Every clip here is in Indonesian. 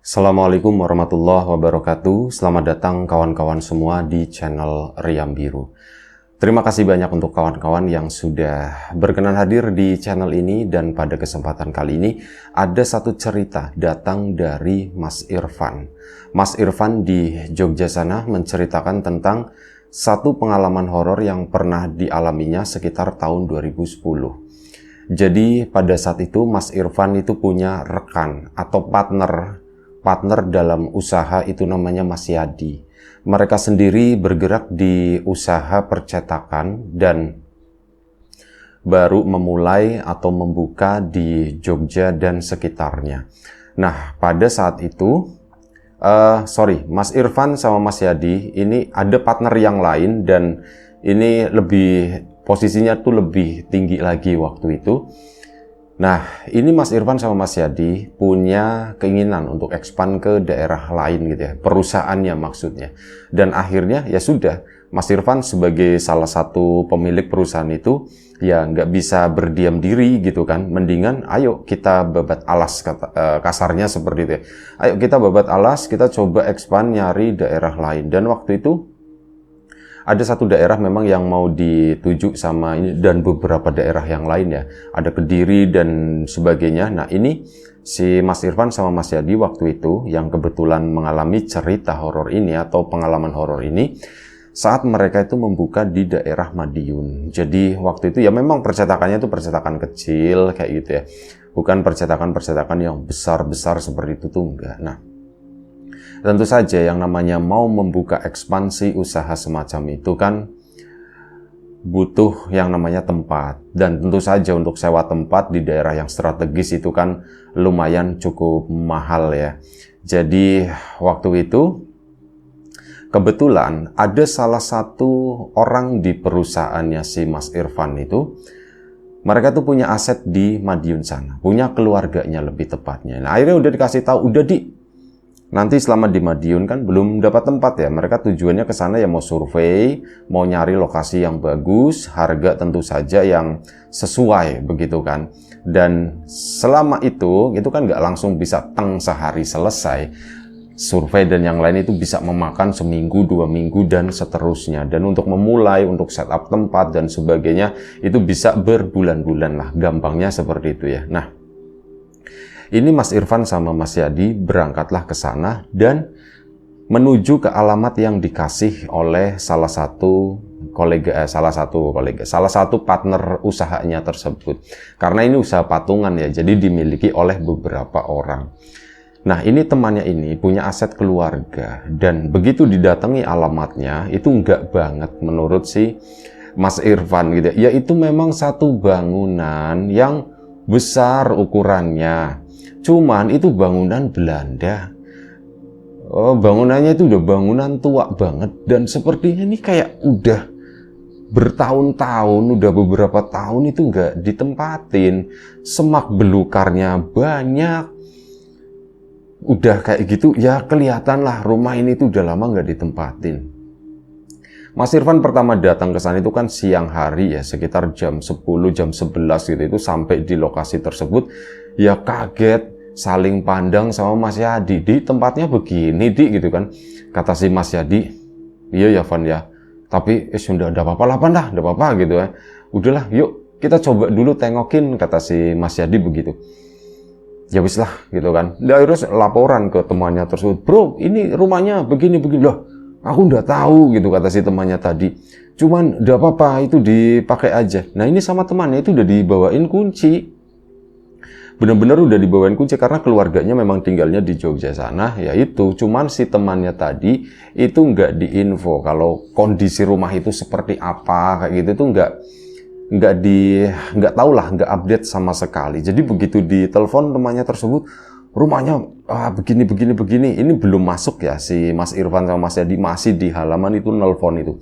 Assalamualaikum warahmatullahi wabarakatuh. Selamat datang kawan-kawan semua di channel Riam Biru. Terima kasih banyak untuk kawan-kawan yang sudah berkenan hadir di channel ini, dan pada kesempatan kali ini ada satu cerita datang dari Mas Irfan. Mas Irfan di Jogja sana menceritakan tentang satu pengalaman horor yang pernah dialaminya sekitar tahun 2010. Jadi pada saat itu Mas Irfan itu punya rekan atau partner dalam usaha, itu namanya Mas Yadi. Mereka sendiri bergerak di usaha percetakan dan baru memulai atau membuka di Jogja dan sekitarnya. Nah, pada saat itu Mas Irfan sama Mas Yadi ini ada partner yang lain, dan ini posisinya tuh lebih tinggi lagi waktu itu. Nah, ini Mas Irfan sama Mas Yadi punya keinginan untuk expand ke daerah lain gitu ya, perusahaannya maksudnya. Dan akhirnya ya sudah, Mas Irfan sebagai salah satu pemilik perusahaan itu ya nggak bisa berdiam diri gitu kan. Mendingan ayo kita babat alas, kasarnya seperti itu ya. Ayo kita babat alas, kita coba expand nyari daerah lain. Dan waktu itu ada satu daerah memang yang mau dituju sama ini, dan beberapa daerah yang lain ya. Ada Kediri dan sebagainya. Nah, ini si Mas Irfan sama Mas Yadi waktu itu yang kebetulan mengalami cerita horor ini atau pengalaman horor ini saat mereka itu membuka di daerah Madiun. Jadi waktu itu ya memang percetakannya itu percetakan kecil kayak gitu ya. Bukan percetakan yang besar-besar seperti itu tuh enggak. Nah, tentu saja yang namanya mau membuka ekspansi usaha semacam itu kan butuh yang namanya tempat. Dan tentu saja untuk sewa tempat di daerah yang strategis itu kan lumayan cukup mahal ya. Jadi waktu itu kebetulan ada salah satu orang di perusahaannya si Mas Irfan itu, mereka tuh punya aset di Madiun sana, punya keluarganya lebih tepatnya. Nah, akhirnya udah dikasih tahu, udah nanti selama di Madiun kan belum dapat tempat ya, mereka tujuannya ke sana ya mau survei, mau nyari lokasi yang bagus, harga tentu saja yang sesuai begitu kan. Dan selama itu kan nggak langsung bisa sehari selesai. Survei dan yang lain itu bisa memakan seminggu, 2 minggu dan seterusnya. Dan untuk memulai, untuk setup tempat dan sebagainya itu bisa berbulan-bulan lah, gampangnya seperti itu ya. Nah, ini Mas Irfan sama Mas Yadi berangkatlah ke sana dan menuju ke alamat yang dikasih oleh salah satu partner usahanya tersebut. Karena ini usaha patungan ya, jadi dimiliki oleh beberapa orang. Nah, ini temannya ini punya aset keluarga, dan begitu didatangi alamatnya itu enggak banget menurut si Mas Irfan gitu. Ya, itu memang satu bangunan yang besar ukurannya. Cuman itu bangunan Belanda. Bangunannya itu udah bangunan tua banget, dan sepertinya ini kayak udah bertahun-tahun, udah beberapa tahun itu nggak ditempatin. Semak belukarnya banyak. Udah kayak gitu ya, kelihatan lah rumah ini tuh udah lama nggak ditempatin. Mas Irfan pertama datang ke sana itu kan siang hari ya, sekitar jam 10, jam 11 gitu. Itu sampai di lokasi tersebut ya kaget, saling pandang sama Mas Yadi. Di tempatnya begini di gitu kan. Kata si Mas Yadi, iya ya Van ya, tapi sudah ada apa-apa lah Van dah, ada apa-apa gitu ya. Udahlah yuk kita coba dulu tengokin, kata si Mas Yadi begitu. Ya wis lah gitu kan. Dia akhirnya laporan ke temannya tersebut, bro ini rumahnya begini-begini. Loh, aku udah tahu gitu, kata si temannya tadi. Cuman udah apa-apa, itu dipakai aja. Nah, ini sama temannya itu udah dibawain kunci. Bener-bener udah dibawain kunci karena keluarganya memang tinggalnya di Jogja sana, ya itu. Cuman si temannya tadi itu nggak diinfo kalau kondisi rumah itu seperti apa kayak gitu, tuh nggak tahu lah, nggak update sama sekali. Jadi begitu ditelepon temannya tersebut, rumahnya begini. Ini belum masuk ya, si Mas Irfan sama Mas Yadi masih di halaman itu nelpon itu.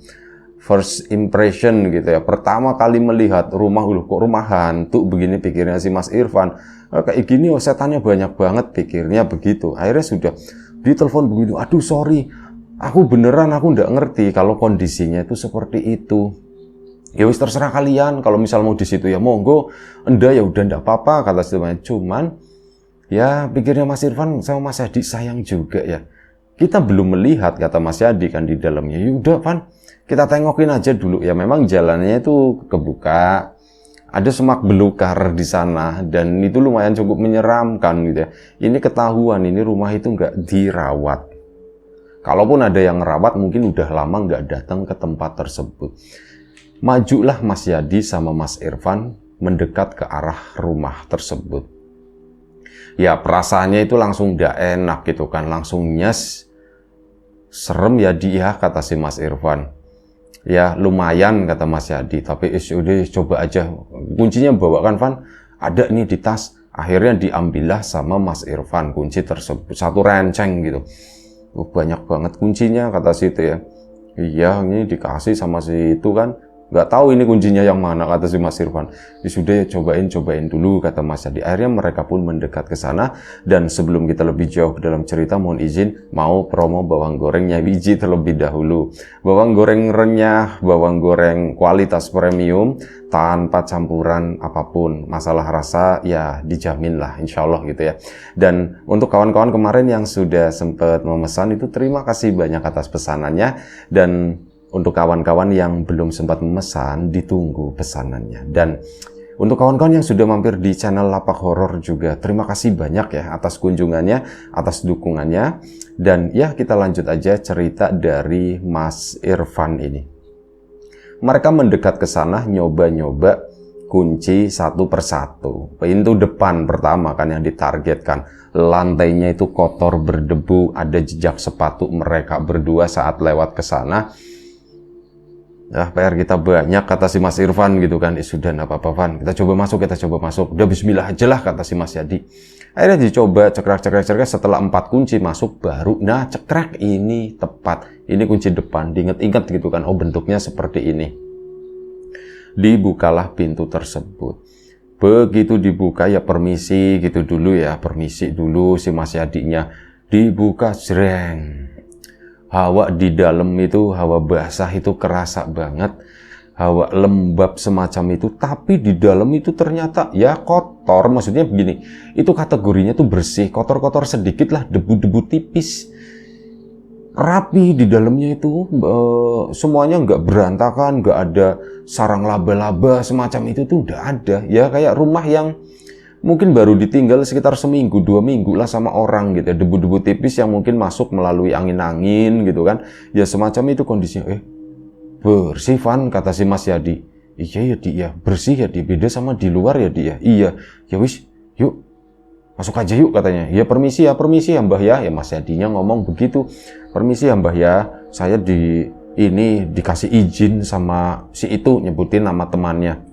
First impression gitu ya, pertama kali melihat rumah, kok rumah hantu begini, pikirnya si Mas Irfan. Kayak gini setannya banyak banget, pikirnya begitu. Akhirnya sudah ditelepon begitu, aduh sorry, aku nggak ngerti kalau kondisinya itu seperti itu. Ya wis terserah kalian, kalau misal mau di situ ya monggo, enggak ya udah enggak apa-apa, kata si temannya. Cuman Ya pikirnya Mas Irfan sama Mas Yadi sayang juga ya. Kita belum melihat, kata Mas Yadi kan di dalamnya. Yaudah Van, kita tengokin aja dulu. Ya memang jalannya itu kebuka. Ada semak belukar di sana. Dan itu lumayan cukup menyeramkan gitu ya. Ini ketahuan, ini rumah itu nggak dirawat. Kalaupun ada yang ngerawat, mungkin udah lama nggak datang ke tempat tersebut. Majulah Mas Yadi sama Mas Irfan mendekat ke arah rumah tersebut. Ya perasaannya itu langsung nggak enak gitu kan. Langsung nyes. Serem ya dia, kata si Mas Irfan. Ya lumayan, kata Mas Yadi, tapi udah coba aja. Kuncinya bawakan Van, ada nih di tas. Akhirnya diambillah sama Mas Irfan kunci tersebut, satu renceng gitu. Banyak banget kuncinya, kata si itu ya. Iya, ini dikasih sama si itu kan. Nggak tahu ini kuncinya yang mana, kata si Mas Irfan. Ya sudah ya, cobain dulu, kata Mas Yadi. Akhirnya mereka pun mendekat ke sana. Dan sebelum kita lebih jauh dalam cerita, mohon izin mau promo bawang gorengnya biji terlebih dahulu. Bawang goreng renyah, bawang goreng kualitas premium, tanpa campuran apapun. Masalah rasa ya dijamin lah, insya Allah gitu ya. Dan untuk kawan-kawan kemarin yang sudah sempat memesan itu, terima kasih banyak atas pesanannya. Dan untuk kawan-kawan yang belum sempat memesan, ditunggu pesanannya. Dan untuk kawan-kawan yang sudah mampir di channel Lapak Horor juga, terima kasih banyak ya atas kunjungannya, atas dukungannya. Dan ya kita lanjut aja cerita dari Mas Irfan ini. Mereka mendekat ke sana, nyoba-nyoba kunci satu persatu. Pintu depan pertama kan yang ditargetkan. Lantainya itu kotor berdebu, ada jejak sepatu mereka berdua saat lewat ke sana. Ya, PR kita banyak, kata si Mas Irfan gitu kan. Sudah enggak apa-apa Van, kita coba masuk. Udah bismillah aja lah, kata si Mas Yadi. Akhirnya dicoba cekrek. Setelah 4 kunci masuk baru, nah cekrek ini tepat. Ini kunci depan, diinget-inget gitu kan. Oh bentuknya seperti ini. Dibukalah pintu tersebut. Begitu dibuka ya permisi gitu dulu ya. Permisi dulu si Mas Yadinya. Dibuka jreng. Hawa di dalam itu, hawa basah itu kerasa banget. Hawa lembab semacam itu. Tapi di dalam itu ternyata ya kotor. Maksudnya begini, itu kategorinya tuh bersih. Kotor-kotor sedikit lah, debu-debu tipis. Rapi di dalamnya itu. Semuanya nggak berantakan, nggak ada sarang laba-laba semacam itu tuh udah ada. Ya kayak rumah yang mungkin baru ditinggal sekitar seminggu, 2 minggu lah sama orang gitu ya. Debu-debu tipis yang mungkin masuk melalui angin-angin gitu kan. Ya semacam itu kondisinya. Bersih Van, kata si Mas Yadi. Iya ya Di ya, bersih ya Di, beda sama di luar ya Di ya. Iya, ya wis, yuk masuk aja yuk, katanya. Ya permisi ya Mbah ya. Ya Mas Yadinya ngomong begitu. Permisi ya Mbah ya, saya dikasih izin sama si itu, nyebutin nama temannya.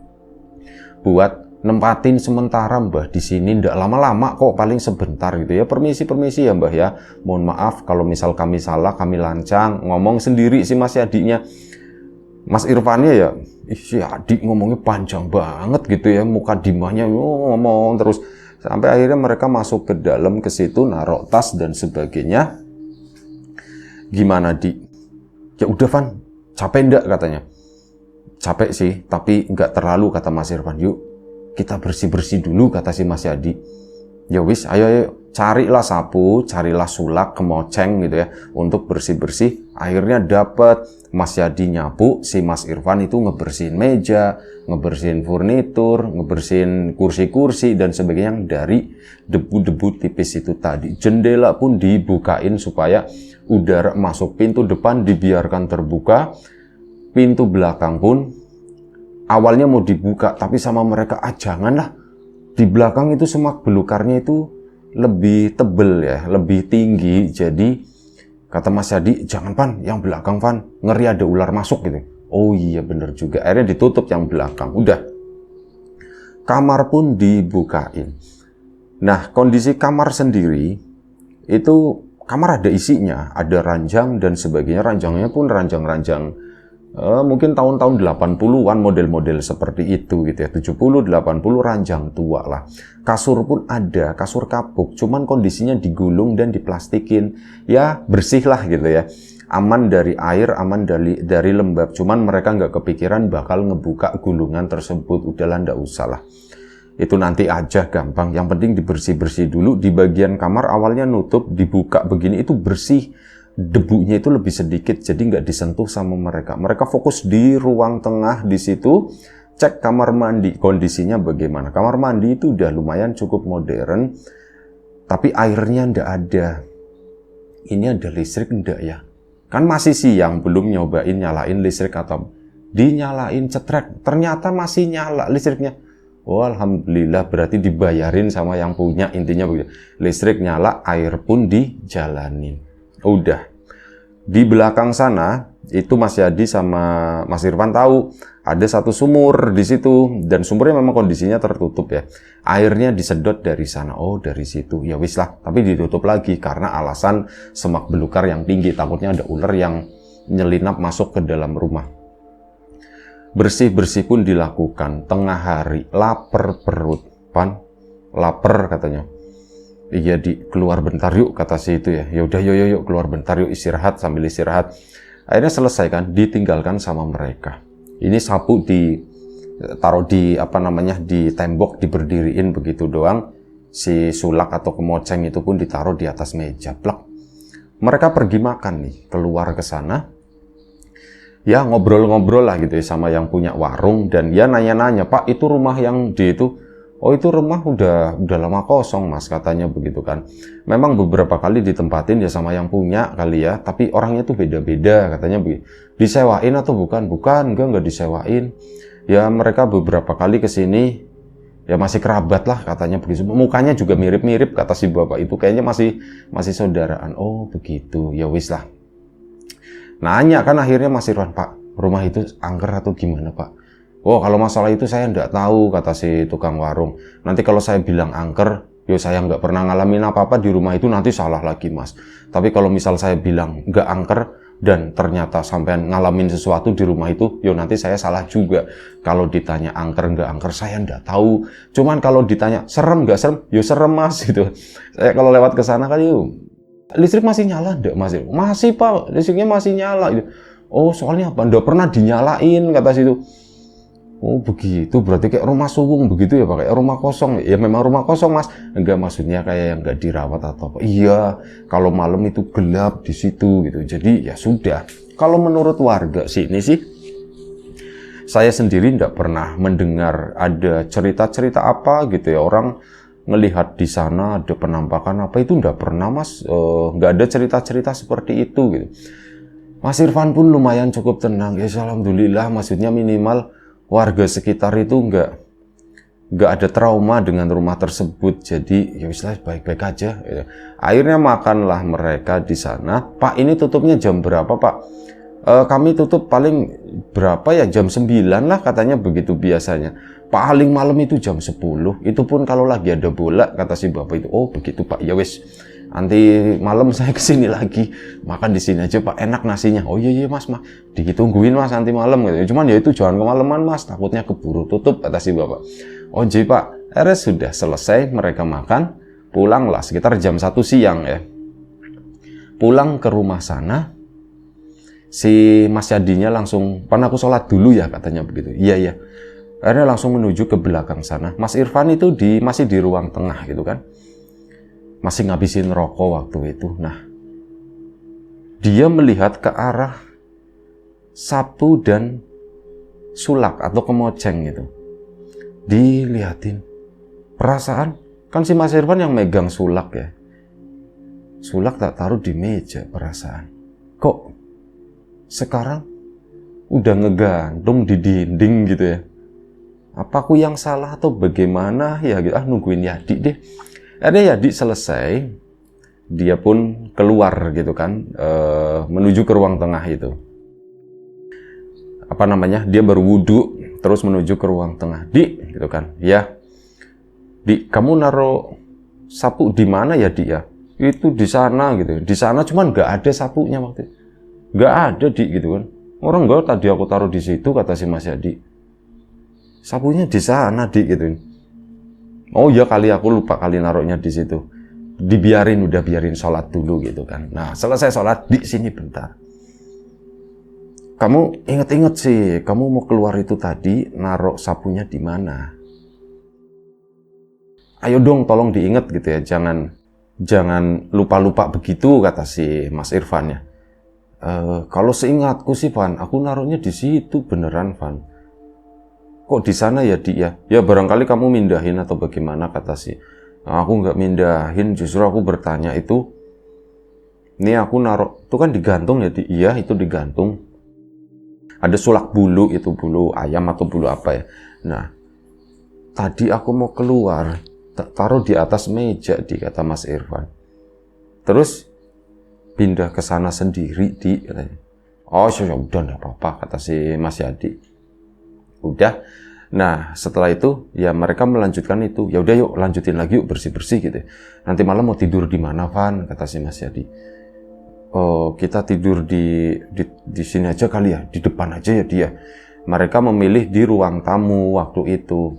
Buat nempatin sementara Mbah di sini, ndak lama-lama kok, paling sebentar gitu ya. Permisi ya Mbah ya. Mohon maaf kalau misal kami salah, kami lancang. Ngomong sendiri si Mas Yadinya. Mas Irfannya ya, si Adik ngomongnya panjang banget gitu ya, muka dimahnya ngomong terus. Sampai akhirnya mereka masuk ke dalam ke situ, naruh tas dan sebagainya. Gimana Di? Ya udah Van, capek ndak, katanya. Capek sih, tapi nggak terlalu, kata Mas Irfan. Yuk kita bersih-bersih dulu, kata si Mas Yadi. Ya wis, ayo carilah sapu, carilah sulak, kemoceng gitu ya, untuk bersih-bersih. Akhirnya dapat. Mas Yadi nyapu, si Mas Irfan itu ngebersihin meja, ngebersihin furnitur, ngebersihin kursi-kursi dan sebagainya dari debu-debu tipis itu tadi. Jendela pun dibukain supaya udara masuk. Pintu depan dibiarkan terbuka. Pintu belakang pun awalnya mau dibuka, tapi sama mereka, janganlah. Di belakang itu semak belukarnya itu lebih tebel ya, lebih tinggi. Jadi kata Mas Yadi, jangan Van, yang belakang Van, ngeri ada ular masuk gitu. Oh iya bener juga. Akhirnya ditutup yang belakang. Udah. Kamar pun dibukain. Nah kondisi kamar sendiri itu, kamar ada isinya, ada ranjang dan sebagainya. Ranjangnya pun ranjang-ranjang mungkin tahun-tahun 80-an, model-model seperti itu gitu ya. 70, 80 ranjang tua lah. Kasur pun ada, kasur kapuk, cuman kondisinya digulung dan diplastikin. Ya bersih lah gitu ya. Aman dari air, aman dari lembab. Cuman mereka nggak kepikiran bakal ngebuka gulungan tersebut. Udahlah, nggak usah lah. Itu nanti aja gampang, yang penting dibersih-bersih dulu. Di bagian kamar awalnya nutup, dibuka begini itu bersih, debunya itu lebih sedikit, jadi nggak disentuh sama mereka. Mereka fokus di ruang tengah di situ, cek kamar mandi, kondisinya bagaimana. Kamar mandi itu udah lumayan cukup modern, tapi airnya ndak ada. Ini ada listrik ndak ya? Kan masih siang, belum nyobain nyalain listrik atau dinyalain cetrek, ternyata masih nyala listriknya. Oh, alhamdulillah, berarti dibayarin sama yang punya, intinya begitu. Listrik nyala, air pun dijalanin. Udah. Di belakang sana itu Mas Yadi sama Mas Irfan tahu ada satu sumur di situ, dan sumurnya memang kondisinya tertutup ya. Airnya disedot dari sana. Oh, dari situ. Ya wis lah, tapi ditutup lagi karena alasan semak belukar yang tinggi, takutnya ada ular yang nyelinap masuk ke dalam rumah. Bersih-bersih pun dilakukan. Tengah hari, lapar perut. Pan, lapar katanya. Iya, keluar bentar yuk, kata si itu ya. Ya udah, yuk keluar bentar yuk, istirahat. Sambil istirahat, akhirnya selesai kan, ditinggalkan sama mereka. Ini sapu ditaruh di di tembok, diberdiriin begitu doang. Si sulak atau kemoceng itu pun ditaruh di atas meja. Plak. Mereka pergi makan nih, keluar ke sana. Ya ngobrol-ngobrol lah gitu ya sama yang punya warung, dan dia nanya-nanya, Pak, itu rumah yang di itu, oh itu rumah udah lama kosong Mas, katanya begitu kan. Memang beberapa kali ditempatin ya sama yang punya kali ya, tapi orangnya tuh beda-beda katanya begitu. Disewain atau bukan? Bukan, enggak disewain. Ya mereka beberapa kali kesini, ya masih kerabat lah katanya begitu. Mukanya juga mirip-mirip kata si bapak itu, kayaknya masih saudaraan. Oh begitu, ya wis lah. Nanya kan akhirnya Mas Irwan, Pak, rumah itu angker atau gimana Pak? Oh kalau masalah itu saya nggak tahu, kata si tukang warung. Nanti kalau saya bilang angker, yo saya nggak pernah ngalamin apa-apa di rumah itu, nanti salah lagi Mas. Tapi kalau misal saya bilang nggak angker dan ternyata sampean ngalamin sesuatu di rumah itu, yo nanti saya salah juga. Kalau ditanya angker nggak angker, saya nggak tahu. Cuman kalau ditanya serem nggak serem, yo serem Mas gitu. Saya kalau lewat ke sana kan yuk. Listrik masih nyala enggak Mas? Masih Pak, listriknya masih nyala gitu. Oh soalnya apa? Enggak pernah dinyalain, kata situ. Oh begitu, berarti kayak rumah suwung begitu ya Pak, kayak rumah kosong. Ya memang rumah kosong Mas, enggak, maksudnya kayak yang enggak dirawat atau apa. Iya, kalau malam itu gelap di situ gitu. Jadi ya sudah. Kalau menurut warga sini sih, saya sendiri enggak pernah mendengar ada cerita-cerita apa gitu ya, orang ngelihat di sana ada penampakan apa, itu enggak pernah Mas. Enggak ada cerita-cerita seperti itu gitu. Mas Irfan pun lumayan cukup tenang. Ya alhamdulillah, maksudnya minimal warga sekitar itu enggak ada trauma dengan rumah tersebut. Jadi ya wis lah, baik-baik aja gitu. Akhirnya makanlah mereka di sana. Pak, ini tutupnya jam berapa Pak? Kami tutup paling berapa ya, jam 9 lah katanya begitu biasanya. Paling malam itu jam 10, itu pun kalau lagi ada bola, kata si bapak itu. Oh begitu Pak, ya wes, nanti malam saya kesini lagi, makan di sini aja Pak, enak nasinya. Oh iya Mas, ditungguin Mas nanti malam gitu. Cuman ya itu jangan kemalaman Mas, takutnya keburu tutup, kata si bapak. Oh jadi Pak. Akhirnya sudah selesai mereka makan, pulanglah sekitar jam 1 siang ya. Pulang ke rumah sana, si Mas Yadinya langsung, "Pan aku sholat dulu ya," katanya begitu. Iya. Akhirnya langsung menuju ke belakang sana. Mas Irfan itu masih di ruang tengah gitu kan. Masih ngabisin rokok waktu itu. Nah, dia melihat ke arah sapu dan sulak atau kemoceng gitu. Dilihatin. Perasaan, kan si Mas Irfan yang megang sulak ya. Sulak tak taruh di meja, perasaan. Kok sekarang udah ngegantung di dinding gitu ya? Apa aku yang salah atau bagaimana ya gitu. Nungguin Yadi deh. Akhirnya Yadi selesai, dia pun keluar gitu kan, menuju ke ruang tengah itu. Dia baru wudhu terus menuju ke ruang tengah. Di gitu kan, ya Di, kamu naruh sapu di mana ya Di ya? Itu di sana gitu. Di sana cuman nggak ada sapunya waktu itu. Nggak ada Di gitu kan. Orang nggak, tadi aku taruh di situ, kata si Mas Yadi. Sapunya di sana Di gitu. Oh ya kali aku lupa kali naruhnya di situ. Udah biarin sholat dulu gitu kan. Nah selesai sholat, Di sini bentar. Kamu inget-inget sih, kamu mau keluar itu tadi naruh sapunya di mana? ayo dong tolong diingat gitu ya, jangan lupa-lupa begitu, kata si Mas Irfan ya. Kalau seingatku sih Van, aku naruhnya di situ beneran Van. Kok di sana ya Di ya? Ya barangkali kamu mindahin atau bagaimana, kata si. Nah, aku nggak mindahin, justru aku bertanya itu, ini aku naruh, itu kan digantung ya Di? Iya itu digantung. Ada sulak bulu, itu bulu ayam atau bulu apa ya. Nah, tadi aku mau keluar, taruh di atas meja Di, kata Mas Irfan. Terus pindah ke sana sendiri Di, katanya. Oh ya udah enggak apa-apa, kata si Mas Yadi. Udah. Nah, setelah itu ya mereka melanjutkan itu. Ya udah yuk lanjutin lagi yuk, bersih-bersih gitu. Nanti malam mau tidur di mana, Van? Kata si Mas Yadi. Oh, kita tidur di sini aja kali ya, di depan aja ya dia. Mereka memilih di ruang tamu waktu itu.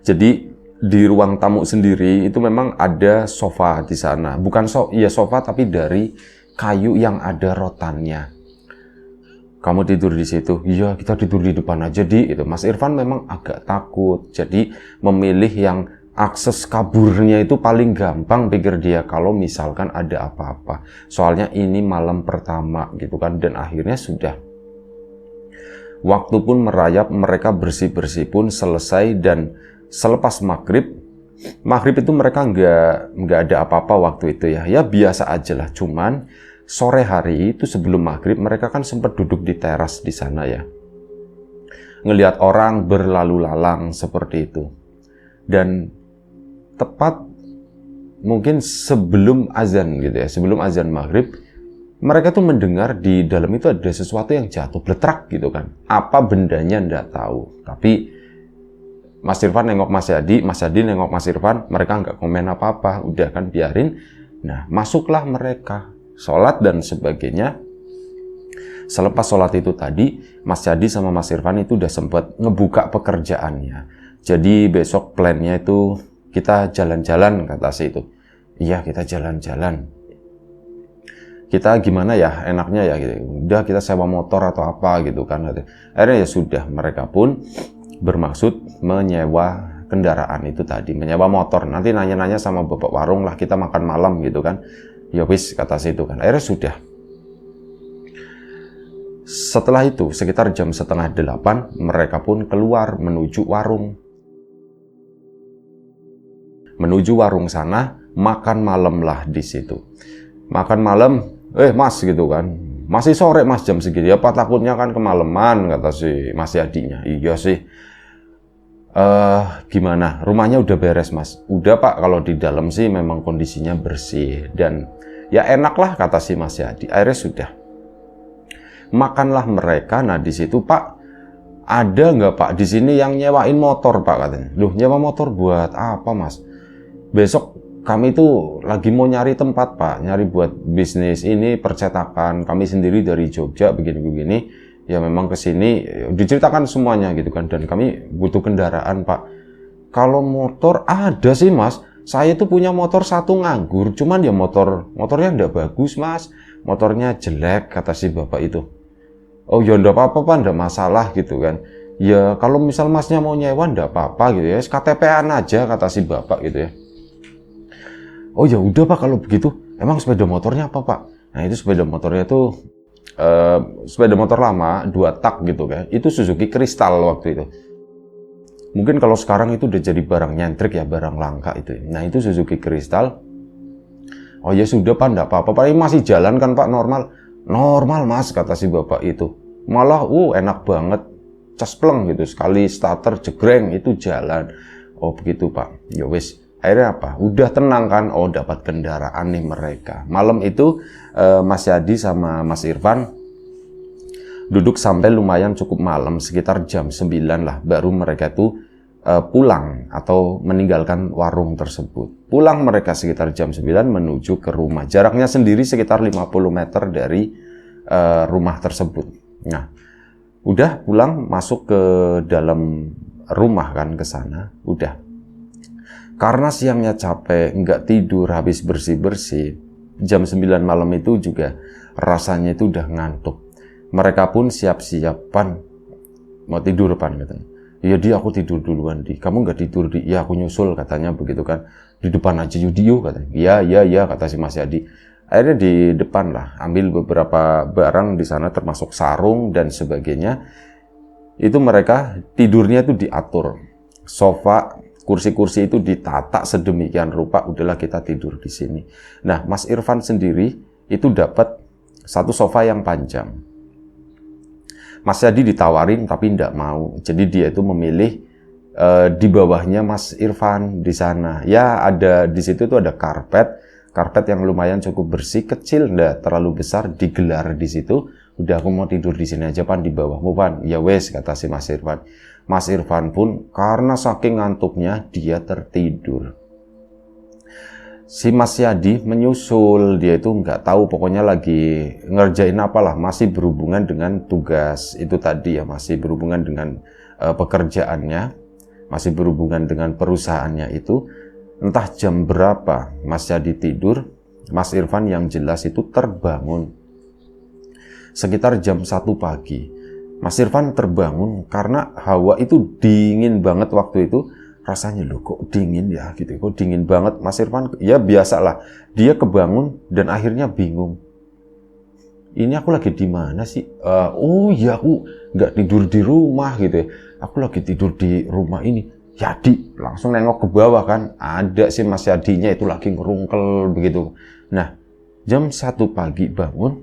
Jadi di ruang tamu sendiri itu memang ada sofa di sana. Bukan sofa tapi dari kayu yang ada rotannya. Kamu tidur di situ? Iya, kita tidur di depan aja Di. Itu Mas Irfan memang agak takut. Jadi memilih yang akses kaburnya itu paling gampang, pikir dia, kalau misalkan ada apa-apa. Soalnya ini malam pertama gitu kan, dan akhirnya sudah. Waktu pun merayap, mereka bersih-bersih pun selesai, dan selepas maghrib itu mereka nggak ada apa-apa waktu itu ya. Ya biasa aja lah, cuman sore hari itu sebelum maghrib mereka kan sempat duduk di teras di sana ya, ngelihat orang berlalu lalang seperti itu. Dan tepat mungkin sebelum azan gitu ya, sebelum azan maghrib, mereka tuh mendengar di dalam itu ada sesuatu yang jatuh bletrak gitu kan. Apa bendanya nggak tahu, tapi Mas Irfan nengok Mas Yadi nengok Mas Irfan, mereka nggak komen apa-apa, udah kan biarin. Nah, masuklah mereka sholat dan sebagainya. Selepas sholat itu tadi, Mas Yadi sama Mas Irfan itu udah sempat ngebuka pekerjaannya. Jadi besok plannya itu kita jalan-jalan, kata si itu. Iya, kita jalan-jalan. Kita gimana ya enaknya ya gitu. Udah kita sewa motor atau apa gitu kan. Akhirnya ya sudah, mereka pun bermaksud menyewa kendaraan itu tadi, menyewa motor. Nanti nanya-nanya sama bapak warung lah, kita makan malam gitu kan. Ya wis, kata si itu kan. Akhirnya sudah. Setelah itu sekitar jam 7:30 mereka pun keluar menuju warung. Menuju warung sana, makan malam lah di situ. Makan malam, Mas gitu kan. Masih sore Mas, jam segini. Apa takutnya kan kemalaman, kata si Mas Yadinya. Iya sih. Gimana? Rumahnya udah beres Mas? Udah Pak, kalau di dalam sih memang kondisinya bersih. Dan ya enak lah, kata si Mas Yadi. Akhirnya sudah. Makanlah mereka. Nah di situ Pak, ada nggak Pak di sini yang nyewain motor Pak, katanya. Loh, nyewa motor buat apa Mas? Besok kami tuh lagi mau nyari tempat Pak, nyari buat bisnis ini percetakan. Kami sendiri dari Jogja begini-begini. Ya memang kesini, diceritakan semuanya gitu kan. Dan kami butuh kendaraan Pak. Kalau motor ada sih Mas. Saya tuh punya motor satu nganggur. Cuman ya motornya nggak bagus Mas. Motornya jelek, kata si bapak itu. Oh ya nggak apa-apa Pak, nggak masalah gitu kan. Ya kalau misal Masnya mau nyewa nggak apa-apa gitu ya. KTP-an aja, kata si bapak gitu ya. Oh ya udah Pak kalau begitu. Emang sepeda motornya apa Pak? Nah itu sepeda motornya tuh sepeda motor lama 2 tak gitu kan. Itu Suzuki Crystal waktu itu. Mungkin kalau sekarang itu udah jadi barang nyentrik ya, barang langka itu. Nah itu Suzuki Crystal. Oh ya sudah Pak, enggak apa-apa Pak, ini masih jalan kan Pak, normal. Normal Mas, kata si bapak itu. Malah enak banget, cespleng gitu, sekali starter jegreng itu jalan. Oh begitu Pak. Ya wis. Akhirnya apa? Udah tenang kan? Oh dapat kendaraan nih mereka. Malam itu Mas Yadi sama Mas Irfan duduk sampai lumayan cukup malam, sekitar jam 9 lah. Baru mereka tuh pulang atau meninggalkan warung tersebut. Pulang mereka sekitar jam 9 menuju ke rumah. Jaraknya sendiri sekitar 50 meter dari rumah tersebut. Nah, udah pulang masuk ke dalam rumah kan, ke sana. Udah. Karena siangnya capek, nggak tidur, habis bersih-bersih, jam 9 malam itu juga rasanya itu udah ngantuk. Mereka pun siap-siapan mau tidur Pan, katanya. Iya Di, aku tidur duluan Di. Kamu nggak tidur Di? Ya aku nyusul katanya begitu kan. Di depan aja yuk Di yuk katanya. Iya kata si Mas Yadi. Akhirnya di depan lah, ambil beberapa barang di sana termasuk sarung dan sebagainya. Itu mereka tidurnya itu diatur. Sofa, kursi-kursi itu ditata sedemikian rupa, udahlah kita tidur di sini. Nah, Mas Irfan sendiri itu dapat satu sofa yang panjang. Mas Yadi ditawarin tapi tidak mau. Jadi dia itu memilih di bawahnya Mas Irfan di sana. Ya ada di situ tuh ada karpet yang lumayan cukup bersih, kecil, enggak terlalu besar, digelar di situ. Udah aku mau tidur di sini aja Pan, di bawahmu Pan. Ya wes kata si Mas Irfan. Mas Irfan pun karena saking ngantuknya dia tertidur. Si Mas Yadi menyusul, dia itu nggak tahu pokoknya lagi ngerjain apalah, masih berhubungan dengan tugas itu tadi ya, masih berhubungan dengan pekerjaannya, masih berhubungan dengan perusahaannya itu. Entah jam berapa Mas Yadi tidur, Mas Irfan yang jelas itu terbangun sekitar jam 1 pagi. Mas Irfan terbangun karena hawa itu dingin banget waktu itu. Rasanya loh kok dingin ya gitu, kok dingin banget. Mas Irfan ya biasalah, dia kebangun dan akhirnya bingung. Ini aku lagi di mana sih? Oh ya aku nggak tidur di rumah gitu ya. Aku lagi tidur di rumah ini. Yadi langsung nengok ke bawah kan, ada sih Mas Yadinya itu lagi ngerungkel begitu. Nah jam 1 pagi bangun,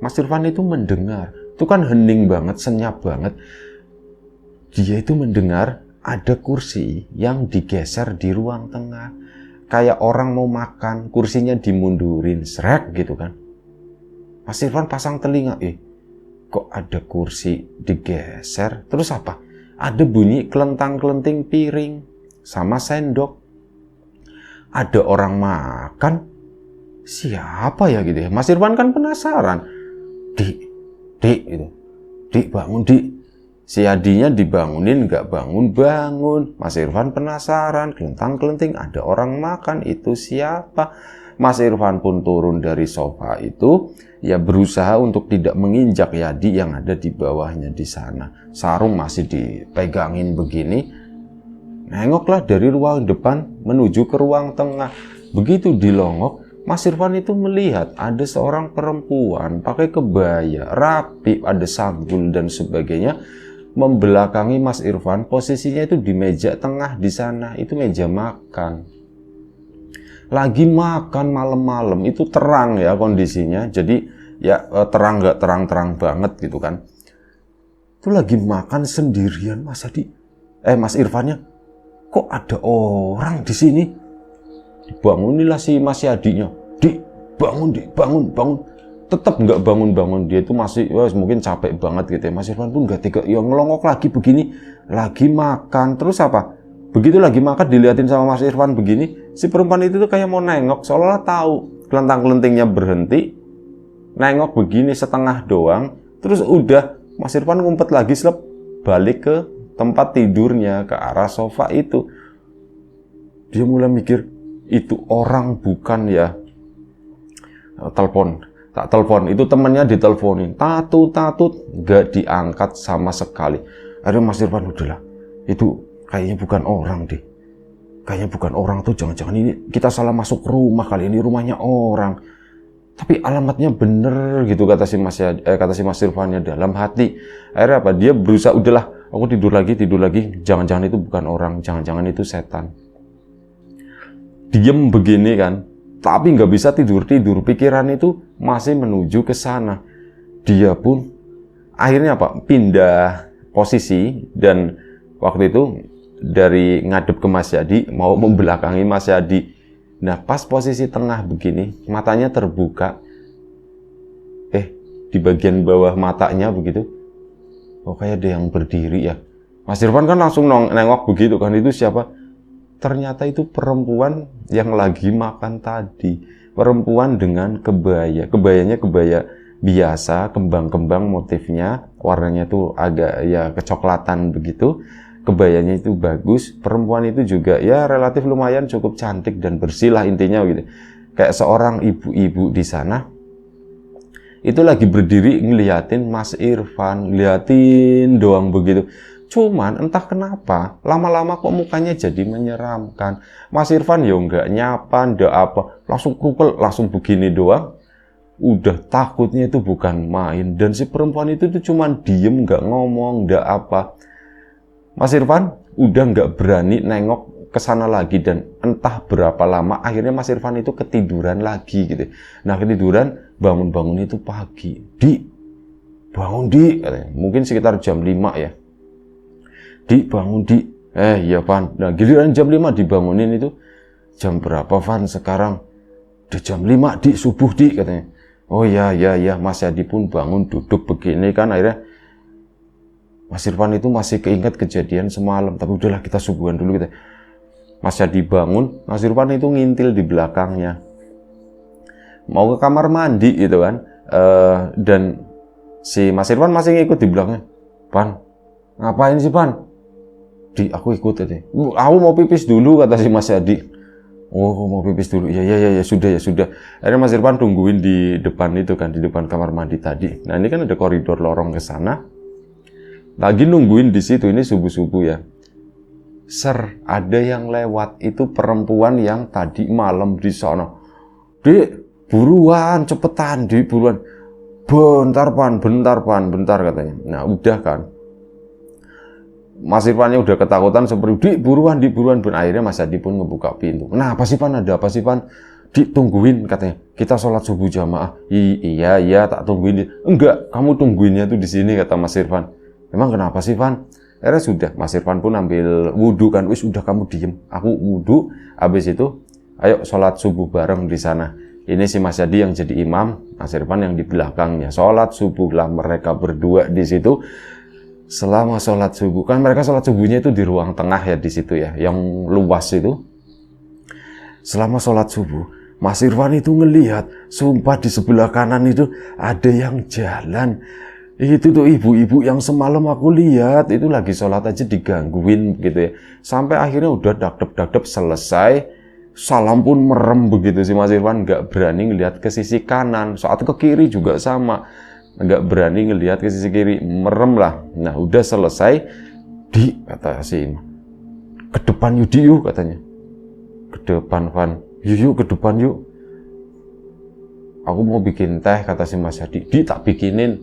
Mas Irfan itu mendengar, itu kan hening banget, senyap banget. Dia itu mendengar ada kursi yang digeser di ruang tengah. Kayak orang mau makan, kursinya dimundurin, srek gitu kan. Mas Irfan pasang telinga, kok ada kursi digeser? Terus apa? Ada bunyi kelentang-kelenting piring sama sendok. Ada orang makan. Siapa ya gitu ya? Mas Irfan kan penasaran. Dik gitu. Dik bangun Dik. Si Yadinya dibangunin, nggak bangun-bangun. Mas Irfan penasaran, kelentang-kelenting, ada orang makan, itu siapa? Mas Irfan pun turun dari sofa itu, ya berusaha untuk tidak menginjak Yadi yang ada di bawahnya di sana. Sarung masih dipegangin begini. Nengoklah dari ruang depan menuju ke ruang tengah. Begitu dilongok, Mas Irfan itu melihat ada seorang perempuan pakai kebaya, rapi, ada sanggul dan sebagainya, membelakangi Mas Irfan. Posisinya itu di meja tengah di sana, itu meja makan. Lagi makan malam-malam, itu terang ya kondisinya. Jadi ya terang nggak terang-terang banget gitu kan. Itu lagi makan sendirian Mas Irfannya, kok ada orang di sini? Dibangunilah si Mas Yadinya. Dik, bangun Dik, bangun. Tetap nggak bangun-bangun, dia itu masih mungkin capek banget gitu ya. Mas Irfan pun nggak tega, ya ngelongok lagi begini, lagi makan. Terus apa? Begitu lagi makan diliatin sama Mas Irfan begini, si perempuan itu tuh kayak mau nengok, seolah-olah tahu. Kelentang-kelentingnya berhenti, nengok begini setengah doang, terus udah Mas Irfan ngumpet lagi, balik ke tempat tidurnya, ke arah sofa itu. Dia mulai mikir, itu orang bukan ya? Tak telepon, itu temennya diteleponin, tatut, gak diangkat sama sekali. Akhirnya Mas Irfan udahlah, itu kayaknya bukan orang deh. Kayaknya bukan orang tuh, jangan-jangan ini kita salah masuk rumah kali, ini rumahnya orang. Tapi alamatnya bener gitu kata si Mas Irfannya dalam hati. Akhirnya apa? Dia berusaha, udahlah, aku tidur lagi. Jangan-jangan itu bukan orang, jangan-jangan itu setan. Diem begini kan. Tapi nggak bisa tidur. Pikiran itu masih menuju ke sana. Dia pun akhirnya apa? Pindah posisi dan waktu itu dari ngadep ke Mas Yadi mau membelakangi Mas Yadi. Nah pas posisi tengah begini, matanya terbuka. Di bagian bawah matanya begitu. Oh kayak ada yang berdiri ya. Mas Irfan kan langsung nengok begitu kan, itu siapa? Ternyata itu perempuan yang lagi makan tadi. Perempuan dengan kebaya. Kebayanya kebaya biasa, kembang-kembang motifnya. Warnanya tuh agak ya kecoklatan begitu. Kebayanya itu bagus. Perempuan itu juga ya relatif lumayan cukup cantik dan bersih lah intinya gitu. Kayak seorang ibu-ibu di sana. Itu lagi berdiri ngeliatin Mas Irfan. Ngeliatin doang begitu. Cuman entah kenapa lama-lama kok mukanya jadi menyeramkan. Mas Irfan ya nggak nyapa, nggak apa, langsung krukel, langsung begini doang. Udah takutnya itu bukan main. Dan si perempuan itu tuh cuman diem, nggak ngomong, nggak apa. Mas Irfan udah nggak berani nengok ke sana lagi, dan entah berapa lama akhirnya Mas Irfan itu ketiduran lagi gitu. Nah, ketiduran, bangun-bangun itu pagi. Bangun Di, katanya. Mungkin sekitar jam 5 ya. Di, bangun Di. Iya Van. Nah, giliran jam 5 dibangunin itu. Jam berapa Van sekarang? Udah jam 5 Di, subuh Di, katanya. Oh ya, Mas Yadi pun bangun, duduk begini kan. Akhirnya Mas Irfan itu masih keinget kejadian semalam. Tapi udahlah, kita subuhan dulu kita. Mas Yadi bangun, Mas Irfan itu ngintil di belakangnya. Mau ke kamar mandi gitu kan. Dan si Mas Irfan masih ngikut di belakangnya. Pan, ngapain sih Pan? Di, aku ikut tadi. Aku mau pipis dulu, kata si Mas Yadi. Oh, mau pipis dulu. Ya, sudah. Akhirnya Mas Irfan tungguin di depan itu kan, di depan kamar mandi tadi. Nah, ini kan ada koridor lorong ke sana. Lagi nungguin di situ, ini subuh-subuh ya. Ada yang lewat, itu perempuan yang tadi malam di sana. Di, buruan, cepetan, Di, buruan. Bentar Pan, katanya. Nah, udah kan. Mas Irfannya udah ketakutan seperti, Di, buruan. Akhirnya Mas Yadi pun ngebuka pintu. Nah, apa sih Pan? Ada apa sih Pan? Ditungguin, katanya. Kita sholat subuh jamaah. Iya, tak tungguin. Enggak, kamu tungguinnya tuh di sini, kata Mas Irfan. Emang kenapa sih Pan? Akhirnya sudah, Mas Irfan pun ambil wudhu kan. Wis, udah kamu diem. Aku wudhu. Habis itu, ayo sholat subuh bareng di sana. Ini si Mas Yadi yang jadi imam, Mas Irfan yang di belakangnya. Sholat subuh lah mereka berdua di situ. Selama sholat subuh, kan mereka sholat subuhnya itu di ruang tengah ya di situ ya, yang luas itu. Selama sholat subuh, Mas Irfan itu ngelihat, sumpah di sebelah kanan itu ada yang jalan. Itu tuh ibu-ibu yang semalam aku lihat itu lagi sholat aja digangguin gitu ya. Sampai akhirnya udah dakdep selesai. Salam pun merem begitu si Mas Irfan, nggak berani ngelihat ke sisi kanan. Saat ke kiri juga sama. Nggak berani ngelihat ke sisi kiri, merem lah. Nah, udah selesai. Di, kata si imam, ke depan yuk Di, yuk, katanya. Ke depan Van, yuk ke depan yuk. Aku mau bikin teh, kata si Mas Yadi. Di, tak bikinin.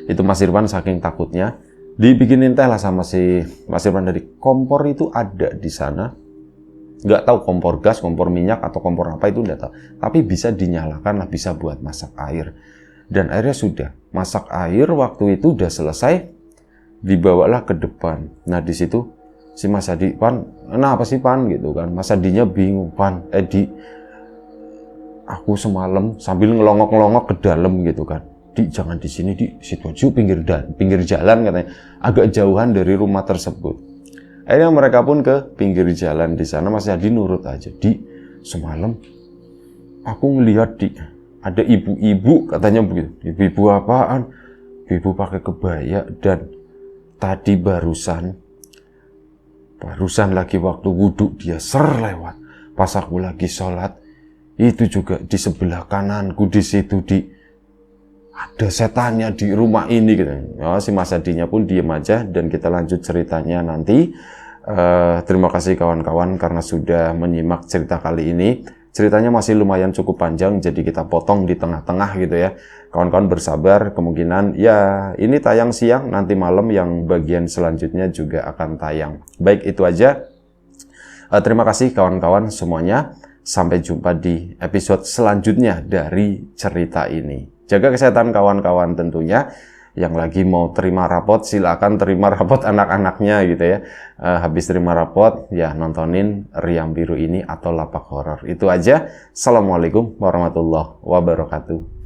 Itu Mas Irfan saking takutnya dibikinin teh lah sama si Mas Irfan. Dari kompor itu ada di sana, nggak tahu kompor gas, kompor minyak atau kompor apa itu nggak tahu, tapi bisa dinyalakan lah, bisa buat masak air. Dan akhirnya sudah masak air, waktu itu udah selesai, dibawalah ke depan. Nah, di situ si Mas Yadi, Pan, kenapa sih Pan gitu kan? Mas Yadinya bingung, Pan, Di, aku semalam sambil ngelongok-ngelongok ke dalam gitu kan. Di, jangan di sini, Di, situ aja, pinggir jalan, katanya, agak jauhan dari rumah tersebut. Akhirnya mereka pun ke pinggir jalan di sana. Mas Yadi nurut aja. Di, semalam aku ngelihat Di, ada ibu-ibu, katanya begitu. Ibu-ibu apaan? Ibu pakai kebaya, dan tadi barusan lagi waktu wudhu dia lewat. Pas aku lagi sholat, itu juga di sebelah kananku di situ Di, ada setannya di rumah ini gitu. Ya, si Mas Yadinya pun diem aja, dan kita lanjut ceritanya nanti. Terima kasih kawan-kawan karena sudah menyimak cerita kali ini. Ceritanya masih lumayan cukup panjang, jadi kita potong di tengah-tengah gitu ya. Kawan-kawan bersabar, kemungkinan ya ini tayang siang, nanti malam yang bagian selanjutnya juga akan tayang. Baik, itu aja. Terima kasih kawan-kawan semuanya. Sampai jumpa di episode selanjutnya dari cerita ini. Jaga kesehatan kawan-kawan tentunya. Yang lagi mau terima rapot, silakan terima rapot anak-anaknya gitu ya. Habis terima rapot, ya nontonin Riam Biru ini atau Lapak Horor. Itu aja. Assalamualaikum warahmatullahi wabarakatuh.